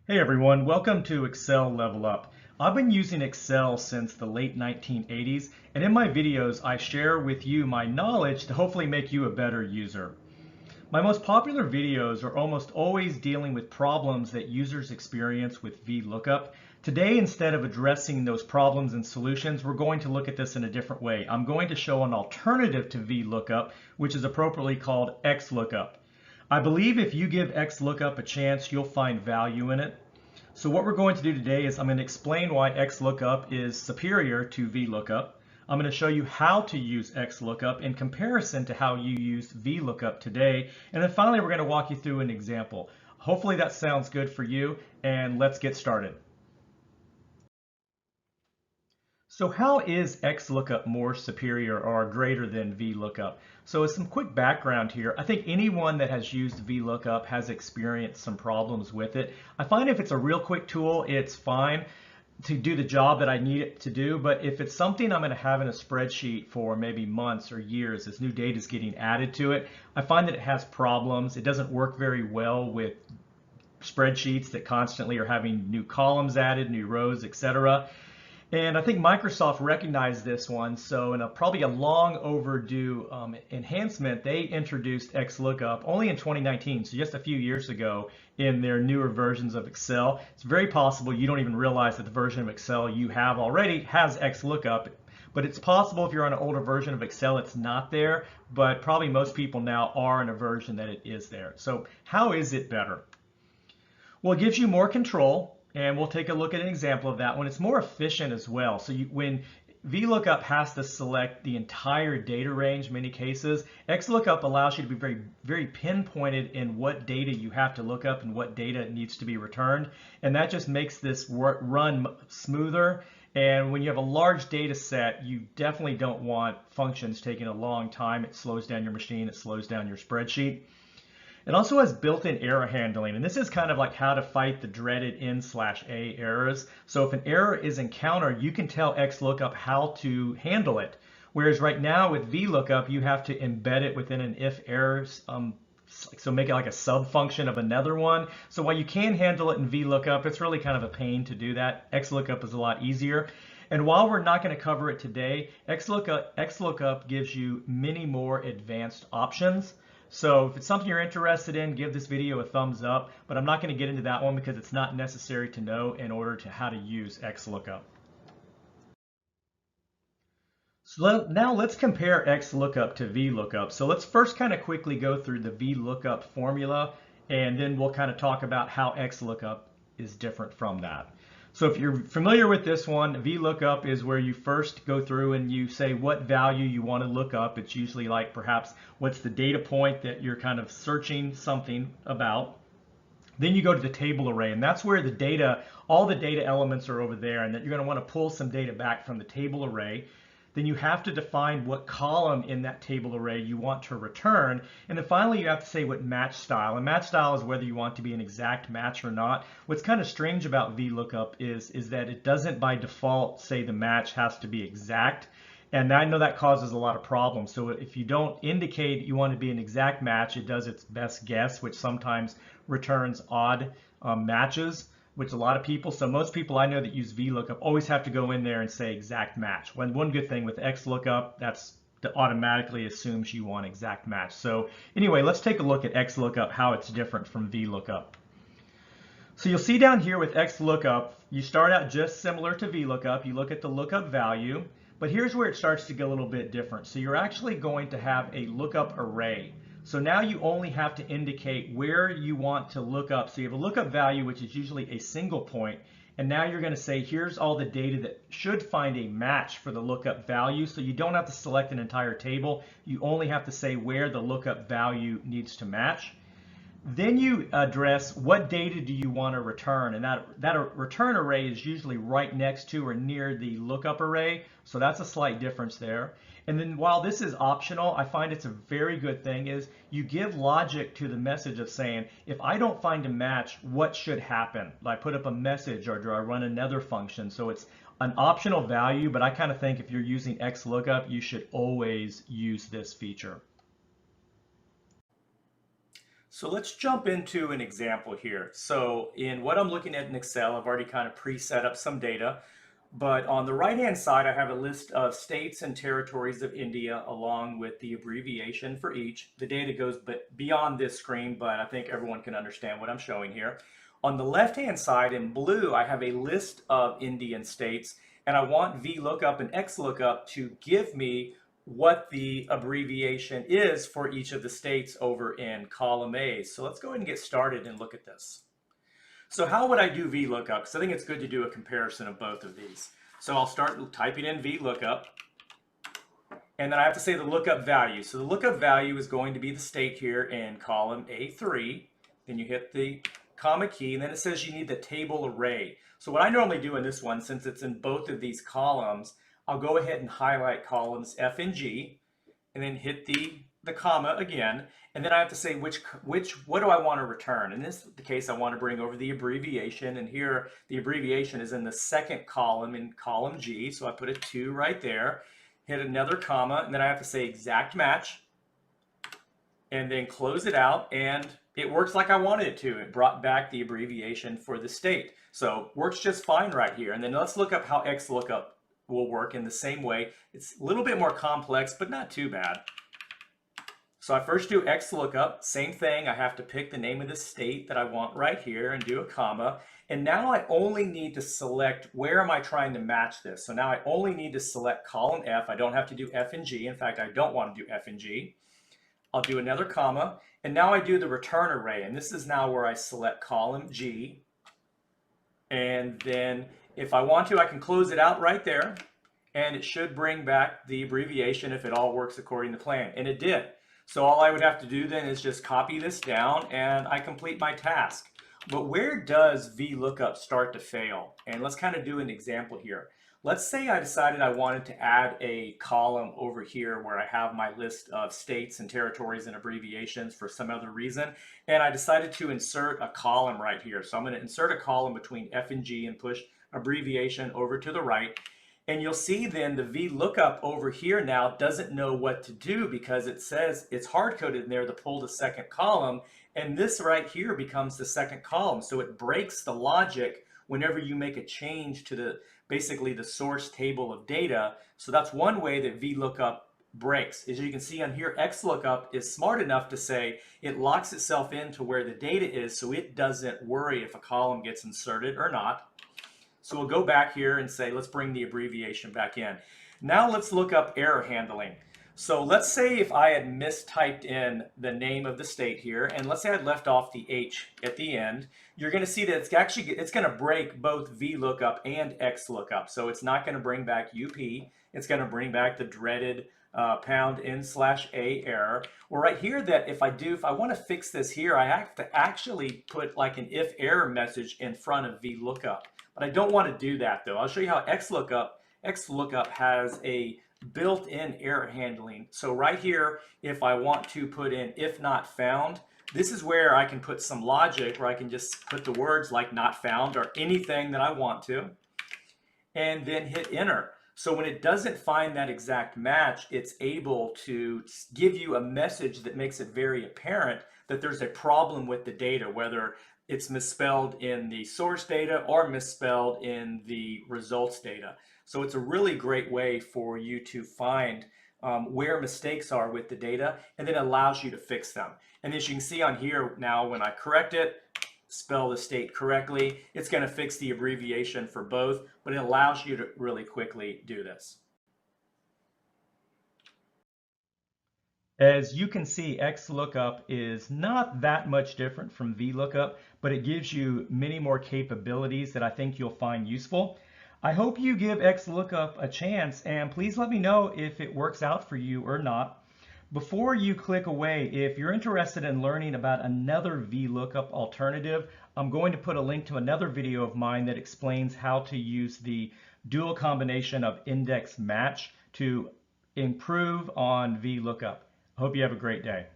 Hey everyone, welcome to Excel Level Up. I've been using Excel since the late 1980s, and in my videos I share with you my knowledge to hopefully make you a better user. My most popular videos are almost always dealing with problems that users experience with VLOOKUP. Today, instead of addressing those problems and solutions, we're going to look at this in a different way. I'm going to show an alternative to VLOOKUP, which is appropriately called XLOOKUP. I believe if you give XLOOKUP a chance, you'll find value in it. So what we're going to do today is I'm going to explain why XLOOKUP is superior to VLOOKUP. I'm going to show you how to use XLOOKUP in comparison to how you use VLOOKUP today. And then finally, we're going to walk you through an example. Hopefully that sounds good for you, and let's get started. So how is XLOOKUP more superior or greater than VLOOKUP? So as some quick background here, I think anyone that has used VLOOKUP has experienced some problems with it. I find if it's a real quick tool, it's fine to do the job that I need it to do. But if it's something I'm going to have in a spreadsheet for maybe months or years as new data is getting added to it, I find that it has problems. It doesn't work very well with spreadsheets that constantly are having new columns added, new rows, etc. And I think Microsoft recognized this one, so in probably a long overdue enhancement, they introduced XLOOKUP only in 2019, so just a few years ago in their newer versions of Excel. It's very possible you don't even realize that the version of Excel you have already has XLOOKUP, but it's possible if you're on an older version of Excel it's not there, but probably most people now are in a version that it is there. So how is it better? Well, it gives you more control. And we'll take a look at an example of that one. It's more efficient as well. So when VLOOKUP has to select the entire data range in many cases, XLOOKUP allows you to be very pinpointed in what data you have to look up and what data needs to be returned. And that just makes this run smoother. And when you have a large data set, you definitely don't want functions taking a long time. It slows down your machine, it slows down your spreadsheet. It also has built-in error handling, and this is kind of like how to fight the dreaded N/A errors. So if an error is encountered, you can tell XLOOKUP how to handle it. Whereas right now with VLOOKUP, you have to embed it within an if errors, so make it like a sub-function of another one. So while you can handle it in VLOOKUP, it's really kind of a pain to do that. XLOOKUP is a lot easier. And while we're not going to cover it today, XLOOKUP gives you many more advanced options. So if it's something you're interested in, give this video a thumbs up, but I'm not going to get into that one because it's not necessary to know in order to how to use XLOOKUP. So now let's compare XLOOKUP to VLOOKUP. So let's first kind of quickly go through the VLOOKUP formula, and then we'll kind of talk about how XLOOKUP is different from that. So if you're familiar with this one, VLOOKUP is where you first go through and you say what value you want to look up. It's usually like perhaps what's the data point that you're kind of searching something about. Then you go to the table array, and that's where the data, all the data elements are over there, and that you're going to want to pull some data back from the table array. Then you have to define what column in that table array you want to return. And then finally, you have to say what match style. And match style is whether you want to be an exact match or not. What's kind of strange about VLOOKUP is that it doesn't by default say the match has to be exact. And I know that causes a lot of problems. So if you don't indicate you want to be an exact match, it does its best guess, which sometimes returns odd matches, which a lot of people, so most people I know that use VLOOKUP always have to go in there and say exact match. One good thing with XLOOKUP, that automatically assumes you want exact match. So anyway, let's take a look at XLOOKUP, how it's different from VLOOKUP. So you'll see down here with XLOOKUP, you start out just similar to VLOOKUP. You look at the lookup value, but here's where it starts to get a little bit different. So you're actually going to have a lookup array. So now you only have to indicate where you want to look up. So you have a lookup value, which is usually a single point. And now you're going to say, here's all the data that should find a match for the lookup value. So you don't have to select an entire table. You only have to say where the lookup value needs to match. Then you address what data do you want to return, and that return array is usually right next to or near the lookup array, so that's a slight difference there. And then while this is optional, I find it's a very good thing is you give logic to the message of saying, if I don't find a match, what should happen? Do I put up a message or do I run another function? So it's an optional value, but I kind of think if you're using XLOOKUP, you should always use this feature. So let's jump into an example here. So in what I'm looking at in Excel, I've already kind of pre-set up some data, but on the right-hand side, I have a list of states and territories of India along with the abbreviation for each. The data goes beyond this screen, but I think everyone can understand what I'm showing here. On the left-hand side in blue, I have a list of Indian states, and I want VLOOKUP and XLOOKUP to give me what the abbreviation is for each of the states over in column A. So let's go ahead and get started and look at this. So how would I do VLOOKUP? Because I think it's good to do a comparison of both of these. So I'll start typing in VLOOKUP, and then I have to say the lookup value. So the lookup value is going to be the state here in column A3. Then you hit the comma key, and then it says you need the table array. So what I normally do in this one, since it's in both of these columns, I'll go ahead and highlight columns F and G, and then hit the comma again, and then I have to say what do I want to return. In this case, I want to bring over the abbreviation, and here the abbreviation is in the second column in column G, so I put a 2 right there, hit another comma, and then I have to say exact match, and then close it out, and it works like I wanted it to. It brought back the abbreviation for the state. So works just fine right here. And then let's look up how XLOOKUP will work in the same way. It's a little bit more complex, but not too bad. So I first do XLOOKUP, same thing. I have to pick the name of the state that I want right here and do a comma. And now I only need to select where am I trying to match this. So now I only need to select column F. I don't have to do F and G. In fact, I don't want to do F and G. I'll do another comma. And now I do the return array. And this is now where I select column G. And then if I want to, I can close it out right there, and it should bring back the abbreviation if it all works according to plan, and it did. So all I would have to do then is just copy this down, and I complete my task. But where does VLOOKUP start to fail? And let's kind of do an example here. Let's say I decided I wanted to add a column over here where I have my list of states and territories and abbreviations for some other reason, and I decided to insert a column right here. So I'm going to insert a column between F and G and push abbreviation over to the right, and you'll see then the VLOOKUP over here now doesn't know what to do because it says it's hard-coded in there to pull the second column, and this right here becomes the second column. So it breaks the logic whenever you make a change to basically the source table of data. So that's one way that VLOOKUP breaks. As you can see on here, XLOOKUP is smart enough to say it locks itself into where the data is, so it doesn't worry if a column gets inserted or not. So we'll go back here and say, let's bring the abbreviation back in. Now let's look up error handling. So let's say if I had mistyped in the name of the state here, and let's say I'd left off the H at the end, you're going to see that it's going to break both VLOOKUP and XLOOKUP. So it's not going to bring back UP. It's going to bring back the dreaded #n/a error. Well, right here, that if I want to fix this here, I have to actually put like an if error message in front of VLOOKUP. But I don't want to do that though. I'll show you how XLOOKUP has a built-in error handling. So right here, if I want to put in if not found, this is where I can put some logic where I can just put the words like not found or anything that I want to, and then hit enter. So when it doesn't find that exact match, it's able to give you a message that makes it very apparent that there's a problem with the data, whether it's misspelled in the source data or misspelled in the results data. So it's a really great way for you to find where mistakes are with the data, and then it allows you to fix them. And as you can see on here now, when I correct it, spell the state correctly, it's going to fix the abbreviation for both, but it allows you to really quickly do this. As you can see, XLOOKUP is not that much different from VLOOKUP, but it gives you many more capabilities that I think you'll find useful. I hope you give XLOOKUP a chance, and please let me know if it works out for you or not. Before you click away, if you're interested in learning about another VLOOKUP alternative, I'm going to put a link to another video of mine that explains how to use the dual combination of index match to improve on VLOOKUP. I hope you have a great day.